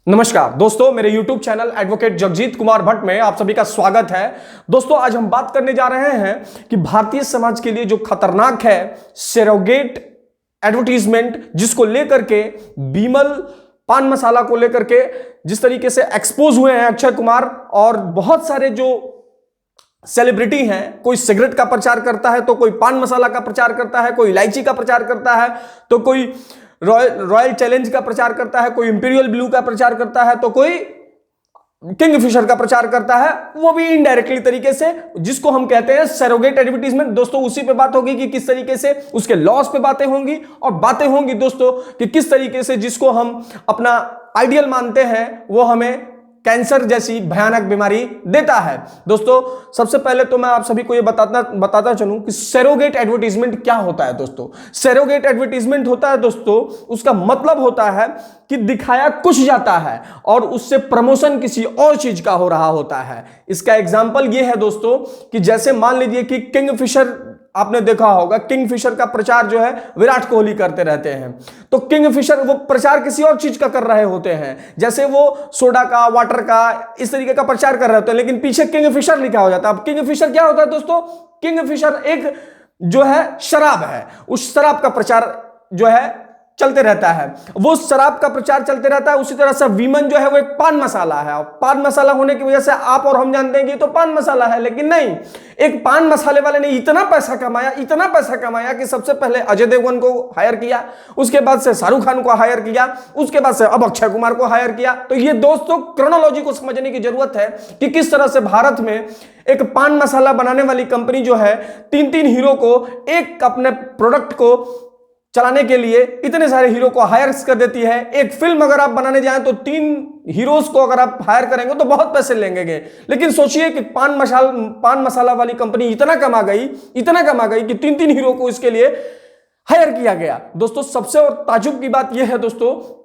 नमस्कार दोस्तों, मेरे YouTube channel advocate Jagjit Kumar Bhatt में आप सभी का स्वागत है। दोस्तों, आज हम बात करने जा रहे हैं कि भारतीय समाज के लिए जो खतरनाक है सरोगेट एडवर्टीजमेंट, जिसको लेकर के बीमल पान मसाला को लेकर के जिस तरीके से एक्सपोज हुए हैं अक्षय कुमार और बहुत सारे जो सेलिब्रिटी हैं। कोई सिगरेट का प्रचार करता है तो कोई पान मसाला का प्रचार करता है, कोई इलायची का प्रचार करता है तो कोई रॉयल चैलेंज का प्रचार करता है, कोई इंपीरियल ब्लू का प्रचार करता है तो कोई किंगफिशर का प्रचार करता है, वो भी इनडायरेक्टली तरीके से, जिसको हम कहते हैं सरोगेट एडवर्टीजमेंट। दोस्तों, उसी पे बात होगी कि किस तरीके से उसके लॉस पे बातें होंगी और बातें होंगी दोस्तों कि किस तरीके से जिसको हम अपना आइडियल मानते हैं वो हमें कैंसर जैसी भयानक बीमारी देता है। दोस्तों, सबसे पहले तो मैं आप सभी को ये बताता चलूं कि सरोगेट एडवर्टीजमेंट क्या होता है। दोस्तों, सरोगेट एडवर्टीजमेंट होता है दोस्तों, उसका मतलब होता है कि दिखाया कुछ जाता है और उससे प्रमोशन किसी और चीज का हो रहा होता है। इसका एग्जांपल ये है दोस्तों कि जैसे मान लीजिए कि किंगफिशर, आपने देखा होगा किंगफिशर का प्रचार जो है विराट कोहली करते रहते हैं, तो किंगफिशर वो प्रचार किसी और चीज का कर रहे होते हैं, जैसे वो सोडा का, वाटर का, इस तरीके का प्रचार कर रहे होते हैं, लेकिन पीछे किंगफिशर लिखा हो जाता है। अब किंगफिशर क्या होता है दोस्तों? किंगफिशर एक जो है शराब है, उस शराब का प्रचार जो है चलते रहता है, वो शराब का प्रचार चलते रहता है। उसी तरह से वीमन जो है वो एक पान मसाला है, और पान मसाला होने की वजह से आप और हम जानते हैं कि तो पान मसाला है, लेकिन नहीं, एक पान मसाले वाले ने इतना पैसा कमाया कि सबसे पहले अजय देवगन को हायर किया, उसके बाद से शाहरुख खान को हायर किया, उसके बाद से अब अक्षय कुमार को हायर किया। तो ये दोस्तों क्रोनोलॉजी को समझने की जरूरत है कि किस तरह से भारत में एक पान मसाला बनाने वाली कंपनी जो है तीन हीरो को एक अपने प्रोडक्ट को चलाने के लिए इतने सारे हीरो को हायर कर देती है। एक फिल्म अगर आप बनाने जाएं तो 3 हीरोज को अगर आप हायर करेंगे तो बहुत पैसे लेंगे, लेकिन सोचिए कि पान मसाला वाली कंपनी इतना कमा गई कि 3 हीरो को इसके लिए हायर किया गया। दोस्तों, सबसे और ताजुब की बात यह है दोस्तों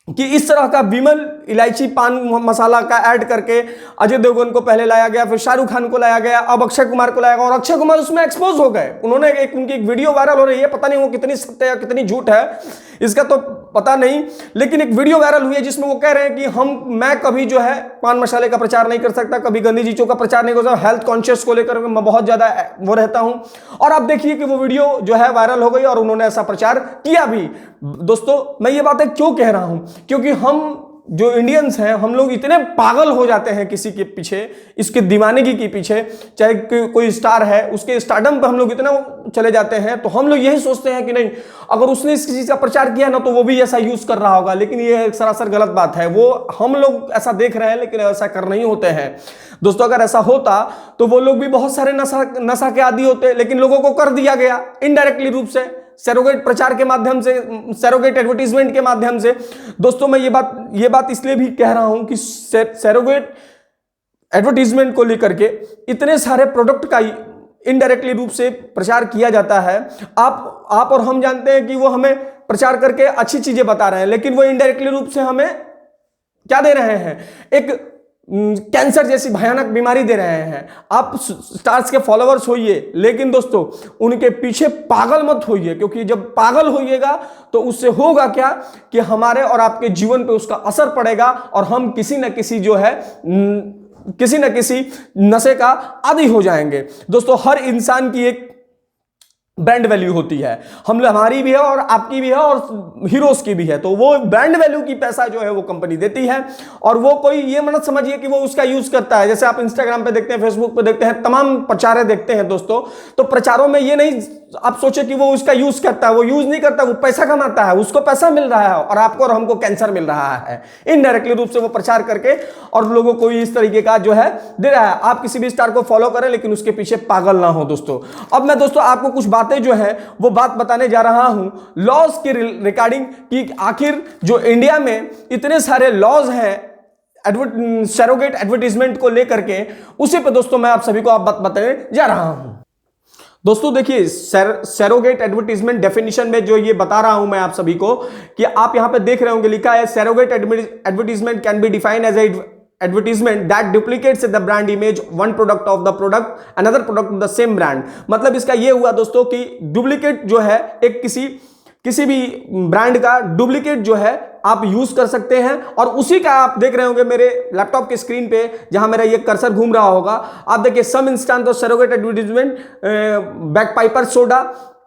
कि इस तरह का विमल इलायची पान मसाला का ऐड करके अजय देवगन को पहले लाया गया, फिर शाहरुख खान को लाया गया, अब अक्षय कुमार को लाया गया, और अक्षय कुमार उसमें एक्सपोज हो गए। उन्होंने उनकी एक वीडियो वायरल हो रही है, पता नहीं वो कितनी सत्य है कितनी झूठ है इसका तो पता नहीं, लेकिन एक वीडियो वायरल हुई है जिसमें वो कह रहे हैं कि मैं कभी जो है पान मसाले का प्रचार नहीं कर सकता, कभी गंदी चीजों का प्रचार नहीं कर सकता, हेल्थ कॉन्शियस को लेकर मैं बहुत ज्यादा वो रहता हूं। और आप देखिए कि वो वीडियो जो है वायरल हो गई और उन्होंने ऐसा प्रचार किया भी। दोस्तों, मैं ये बातें क्यों कह रहा हूं? क्योंकि हम जो इंडियंस हैं, हम लोग इतने पागल हो जाते हैं किसी के पीछे, इसके दीवानगी के पीछे, चाहे कोई स्टार है उसके स्टारडम पे हम लोग इतना चले जाते हैं, तो हम लोग यही सोचते हैं कि नहीं, अगर उसने इस चीज का प्रचार किया ना तो वो भी ऐसा यूज कर रहा होगा, लेकिन ये सरासर गलत बात है। वो हम लोग ऐसा देख रहे हैं लेकिन ऐसा कर नहीं होते हैं। दोस्तों, अगर ऐसा होता तो वो लोग भी बहुत सारे नशा के आदी होते, लेकिन लोगों को कर दिया गया इनडायरेक्टली रूप से, सरोगेट प्रचार के माध्यम से, सरोगेट एडवर्टीजमेंट के माध्यम से। दोस्तों, मैं ये बात इसलिए भी कह रहा हूं कि सरोगेट एडवर्टीजमेंट को लेकर के इतने सारे प्रोडक्ट का इनडायरेक्टली रूप से प्रचार किया जाता है। आप और हम जानते हैं कि वो हमें प्रचार करके अच्छी चीजें बता रहे हैं, लेकिन वो इनडायरेक्टली रूप से हमें क्या दे रहे हैं? एक कैंसर जैसी भयानक बीमारी दे रहे हैं। आप स्टार्स के फॉलोअर्स होइए, लेकिन दोस्तों उनके पीछे पागल मत होइए, क्योंकि जब पागल होइएगा तो उससे होगा क्या कि हमारे और आपके जीवन पे उसका असर पड़ेगा और हम किसी न किसी नशे का आदी हो जाएंगे। दोस्तों, हर इंसान की एक ब्रांड वैल्यू होती है, हमारी भी है और आपकी भी है और हीरोज की भी है, तो वो ब्रांड वैल्यू की पैसा जो है वो कंपनी देती है। और वो कोई ये मत समझिए कि वो उसका यूज करता है। जैसे आप इंस्टाग्राम पे देखते हैं, फेसबुक पे देखते हैं, तमाम प्रचार देखते हैं दोस्तों, तो प्रचारों में ये नहीं आप सोचे कि वो उसका यूज करता है, वो यूज नहीं करता, वो पैसा कमाता है, उसको पैसा मिल रहा है और आपको और हमको कैंसर मिल रहा है इनडायरेक्टली रूप से वो प्रचार करके, और लोगों को इस तरीके का जो है दे रहा है। आप किसी भी स्टार को फॉलो करें लेकिन उसके पीछे पागल ना हो। दोस्तों, अब मैं दोस्तों आपको कुछ बातें जो है वो बात बताने जा रहा हूं लॉज के रिगार्डिंग, कि आखिर जो इंडिया में इतने सारे लॉज हैं सरोगेट एडवर्टीजमेंट को लेकर के, उसी पे दोस्तों मैं आप सभी को बात बताने जा रहा हूं। दोस्तों देखिए, सरोगेट एडवर्टीजमेंट डेफिनेशन में जो ये बता रहा हूं मैं आप सभी को, कि आप यहां पे देख रहे होंगे लिखा है surrogate advertisement can be defined as advertisement that duplicates the brand image one product of the product another product of the same brand. मतलब इसका ये हुआ दोस्तों कि डुप्लीकेट जो है एक किसी किसी भी ब्रांड का डुप्लीकेट जो है आप यूज कर सकते हैं। और उसी का आप देख रहे होंगे मेरे लैपटॉप के स्क्रीन पे, जहां मेरा ये कर्सर घूम रहा होगा, आप देखिए some instance of surrogate advertisement, Bagpiper soda,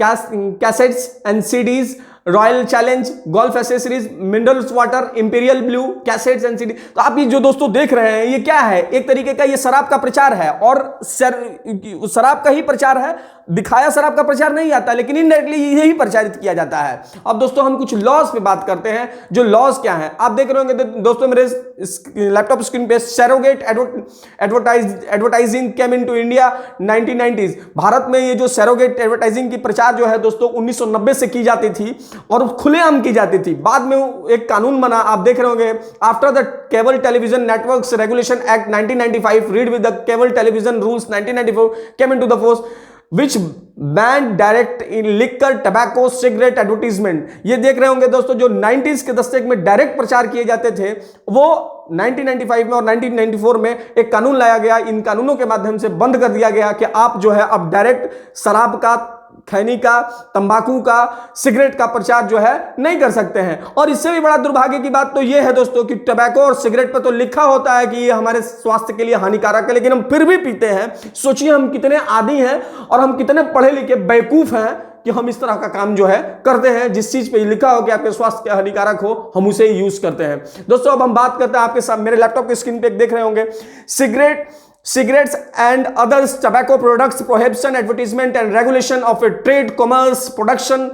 cassettes and CDs, Royal Challenge, golf accessories, minerals water, Imperial Blue, cassettes and CD. तो आप ये जो दोस्तों देख रहे हैं ये क्या है, एक तरीके का ये शराब का प्रचार है, और शराब का ही प्रचार है, दिखाया शराब का प्रचार नहीं आता, लेकिन इनडायरेक्टली यही प्रचारित किया जाता है। अब दोस्तों हम कुछ लॉज पे बात करते हैं, जो लॉज क्या है आप देख रहे होंगे दोस्तों मेरे लैपटॉप स्क्रीन पे। Surrogate advertising came into India 1990s। Bharat में ये जो सरोगेट एडवर्टाइजिंग की प्रचार जो है दोस्तों 1990 से की जाती थी और खुलेआम की जाती थी। बाद में एक कानून बना, आप देख रहे होंगे, after the cable television networks regulation act 1995 read with the cable television rules 1994 came into the force which ban direct in liquor, tobacco, cigarette advertisement. ये देख रहे होंगे दोस्तों जो 90s के दशक में डायरेक्ट प्रचार किए जाते थे, वो 1995 में और 1994 में एक कानून लाया गया। इन कानूनों के माध्यम से बंद कर दिया गया कि आप जो है अब डायरेक्ट शराब का, खैनी का, तंबाकू का, सिगरेट का प्रचार जो है नहीं कर सकते हैं। और इससे भी बड़ा दुर्भाग्य की बात तो यह है दोस्तों कि टबैको और सिगरेट पर तो लिखा होता है कि ये हमारे स्वास्थ्य के लिए हानिकारक है, लेकिन हम फिर भी पीते हैं। सोचिए हम कितने आदी हैं और हम कितने पढ़े लिखे बेवकूफ हैं कि हम इस तरह का काम जो है करते हैं, जिस चीज पे लिखा हो कि आपके स्वास्थ्य के हानिकारक हो, हम उसे यूज करते हैं। दोस्तों अब हम बात करते हैं आपके साथ, मेरे लैपटॉप के स्क्रीन पे देख रहे होंगे, cigarettes and others tobacco products prohibition, advertisement and regulation of a trade, commerce, production,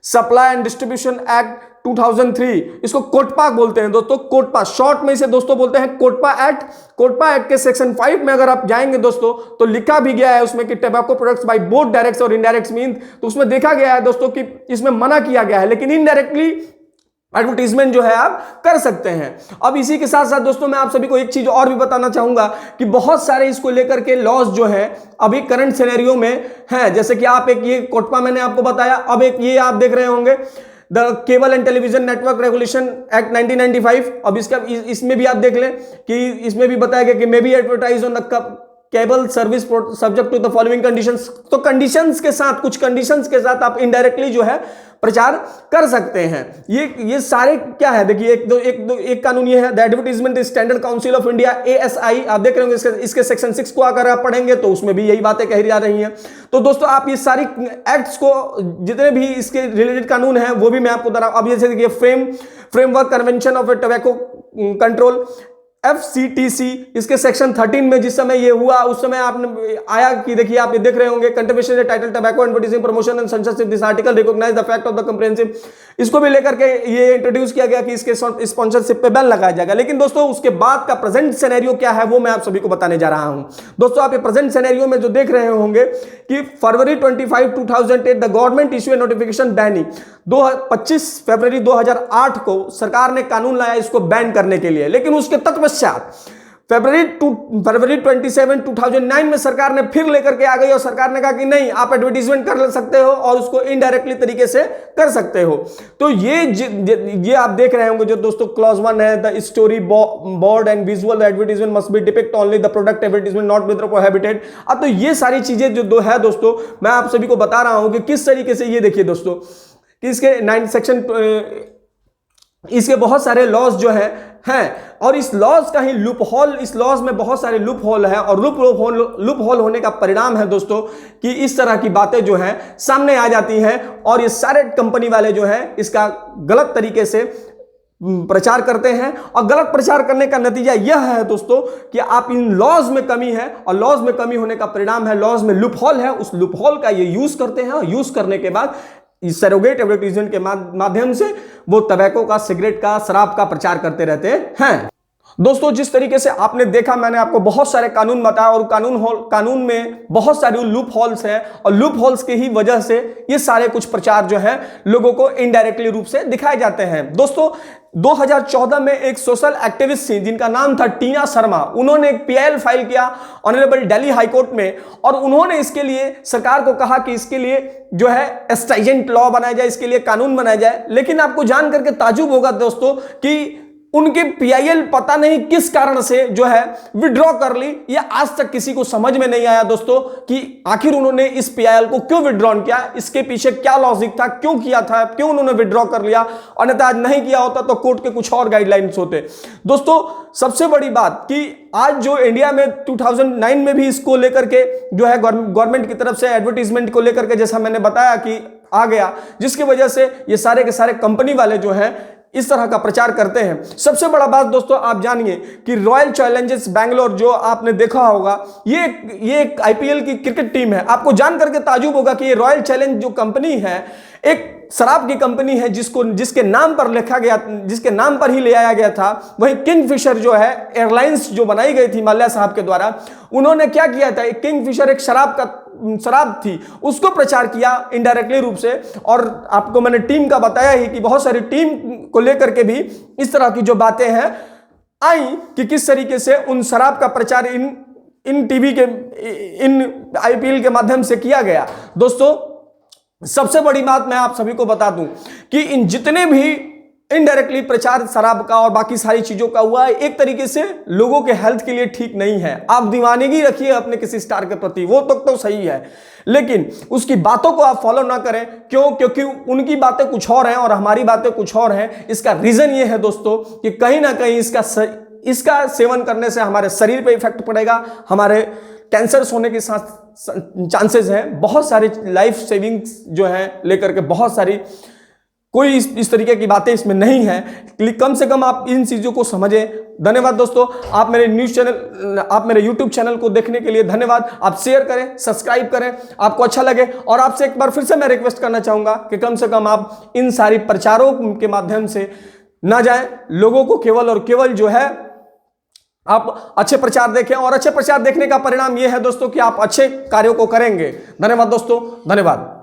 supply and distribution act 2003। इसको कोटपा बोलते हैं दोस्तों, कोटपा शॉर्ट में इसे दोस्तों बोलते हैं कोटपा एक्ट। कोटपा एक्ट के सेक्शन 5 में अगर आप जाएंगे दोस्तों तो लिखा भी गया है उसमें कि tobacco products by both direct और इनडायरेक्ट मीन, तो उसमें देखा गया है दोस्तों कि इसमें मना किया गया है, लेकिन इनडायरेक्टली एडवर्टीजमेंट जो है आप कर सकते हैं। अब इसी के साथ साथ दोस्तों मैं आप सभी को एक चीज और भी बताना चाहूंगा कि बहुत सारे इसको लेकर के लॉज जो है अभी करंट सिनेरियो में हैं। जैसे कि आप एक ये कोटपा मैंने आपको बताया, अब एक ये आप देख रहे होंगे the cable and television network regulation act 1995। अब इसमें भी आप देख लें कि इसमें भी बताया गया कि may be advertise on the cable service subject to the following conditions. तो कंडीशंस के साथ, कुछ कंडीशंस के साथ आप इनडायरेक्टली जो है प्रचार कर सकते हैं। ये सारे क्या है, देखिए एक कानून ये है, the advertisement standard council of India ASI। आप देख रहे होंगे इसके सेक्शन 6 को अगर आप पढ़ेंगे तो उसमें भी यही बातें कही जा रही हैं। तो दोस्तों आप ये सारी एक्ट्स को, जितने भी इसके रिलेटेड कानून हैं वो भी मैं आपको बता रहा हूं। अब जैसे देखिए framework convention of tobacco control FCTC, इसके सेक्शन 13 में जिस समय ये हुआ उस समय आपने आया कि देखिए आप ये देख रहे होंगे contribution title tobacco advertising promotion and censorship, this article recognise the fact of the comprehensive. इसको भी लेकर के ये इंट्रोड्यूस किया गया कि इसके स्पॉन्सरशिप पे बैन लगाया जाएगा। लेकिन दोस्तों उसके बाद का प्रेजेंट सिनेरियो क्या है वो मैं आप सभी को बताने जा रहा हूं। दोस्तों आप ये प्रेजेंट सिनेरियो में जो देख रहे होंगे कि फरवरी 25, 2008 the government issue A notification banning. 25 फरवरी 2008 को सरकार ने कानून लाया इसको बैन करने के लिए, लेकिन उसके तत्पश्चात फरवरी 27, 2009 में सरकार ने फिर लेकर के आ गई और सरकार ने कहा कि नहीं, आप एडवर्टीजमेंट कर सकते हो और उसको इनडायरेक्टली तरीके से कर सकते हो। तो ये आप देख रहे होंगे जो दोस्तों क्लॉज 1 है, the story board and visual advertisement must be depict only the product advertisement not be prohibited. अब तो ये सारी चीजें जो है दोस्तों मैं आप सभी को बता रहा हूं कि किस तरीके से, ये देखिए दोस्तों कि इसके 9 सेक्शन, इसके बहुत सारे लॉज जो हैं और इस लॉज का ही लूप होल, इस लॉज में बहुत सारे लूप होल है और लूप होल होने का परिणाम है दोस्तों कि इस तरह की बातें जो हैं सामने आ जाती हैं और ये सारे कंपनी वाले जो हैं इसका गलत तरीके से प्रचार करते हैं। और गलत प्रचार करने का नतीजा यह है दोस्तों कि आप इन लॉज में कमी है और लॉज में कमी होने का परिणाम है, लॉज में लूप होल है, उस लूप होल का ये यूज करते हैं और यूज करने के बाद सरोगेट एडवर्टाइजमेंट के माध्यम से वो टबैको का, सिगरेट का, शराब का प्रचार करते रहते हैं। दोस्तों जिस तरीके से आपने देखा, मैंने आपको बहुत सारे कानून बताया और कानून में बहुत सारे लूप होल्स हैं और लूप होल्स की ही वजह से ये सारे कुछ प्रचार जो है लोगों को इनडायरेक्टली रूप से दिखाए जाते हैं। दोस्तों 2014 में एक सोशल एक्टिविस्ट थी जिनका नाम था टीना शर्मा। उन्होंने एक PIL फाइल किया ऑनरेबल दिल्ली हाई कोर्ट में और उन्होंने इसके लिए सरकार को कहा कि इसके लिए जो है स्ट्राइजेंट लॉ बनाया जाए, इसके लिए कानून बनाया जाए। लेकिन आपको जान करके ताजुब होगा दोस्तों कि उनके पीआईएल पता नहीं किस कारण से जो है विड्रॉ कर ली। ये आज तक किसी को समझ में नहीं आया दोस्तों कि आखिर उन्होंने इस पीआईएल को क्यों विड्रॉ किया, इसके पीछे क्या लॉजिक था, क्यों किया था, क्यों उन्होंने विड्रॉ कर लिया। अन्यथा आज नहीं किया होता तो कोर्ट के कुछ और गाइडलाइंस होते। दोस्तों सबसे बड़ी बात कि आज जो इंडिया में 2009 में भी इसको लेकर के जो है गवर्नमेंट की तरफ से एडवर्टीजमेंट को लेकर के जैसा मैंने बताया कि आ गया, जिसकी वजह से ये सारे के सारे कंपनी वाले जो हैं इस तरह का प्रचार करते हैं। सबसे बड़ा बात दोस्तों आप जानिए कि रॉयल चैलेंजर्स बैंगलोर जो आपने देखा होगा, ये एक आईपीएल की क्रिकेट टीम है। आपको जान करके ताजुब होगा कि ये रॉयल चैलेंज जो कंपनी है एक शराब की कंपनी है जिसके नाम पर लिखा गया, जिसके नाम पर ही ले आया गया था। वहीं किंगफिशर जो है एयरलाइंस जो बनाई गई थी माल्या साहब के द्वारा, उन्होंने क्या किया था, किंगफिशर एक शराब थी, उसको प्रचार किया इनडायरेक्टली रूप से। और आपको मैंने टीम का बताया ही कि बहुत सारी टीम को लेकर के भी इस तरह की जो बातें हैं आई कि किस तरीके से उन शराब का प्रचार इन टीवी के इन आईपीएल के माध्यम से किया गया। दोस्तों सबसे बड़ी बात मैं आप सभी को बता दूं कि इन जितने भी इनडायरेक्टली प्रचार शराब का और बाकी सारी चीजों का हुआ है, एक तरीके से लोगों के हेल्थ के लिए ठीक नहीं है। आप दीवानगी रखिए अपने किसी स्टार के प्रति, वो तो सही है, लेकिन उसकी बातों को आप फॉलो ना करें। क्यों? क्योंकि उनकी बातें कुछ और हैं और हमारी बातें कुछ और हैं। इसका रीजन ये है दोस्तों कि कहीं ना कहीं इसका सेवन करने से हमारे शरीर पे इफेक्ट पड़ेगा, हमारे कैंसर्स होने के साथ चांसेस हैं। बहुत सारी लाइफ सेविंग्स जो है लेकर के बहुत सारी कोई इस तरीके की बातें इसमें नहीं है। कम से कम आप इन चीजों को समझें। धन्यवाद दोस्तों, आप मेरे यूट्यूब चैनल को देखने के लिए धन्यवाद। आप शेयर करें, सब्सक्राइब करें आपको अच्छा लगे। और आपसे एक बार फिर से मैं रिक्वेस्ट करना चाहूंगा कि कम से कम आप इन सारी प्रचारों के माध्यम से ना जाएं। लोगों को केवल और केवल जो है आप अच्छे प्रचार देखें, और अच्छे प्रचार देखने का परिणाम यह है दोस्तों कि आप अच्छे कार्यों को करेंगे। धन्यवाद दोस्तों, धन्यवाद।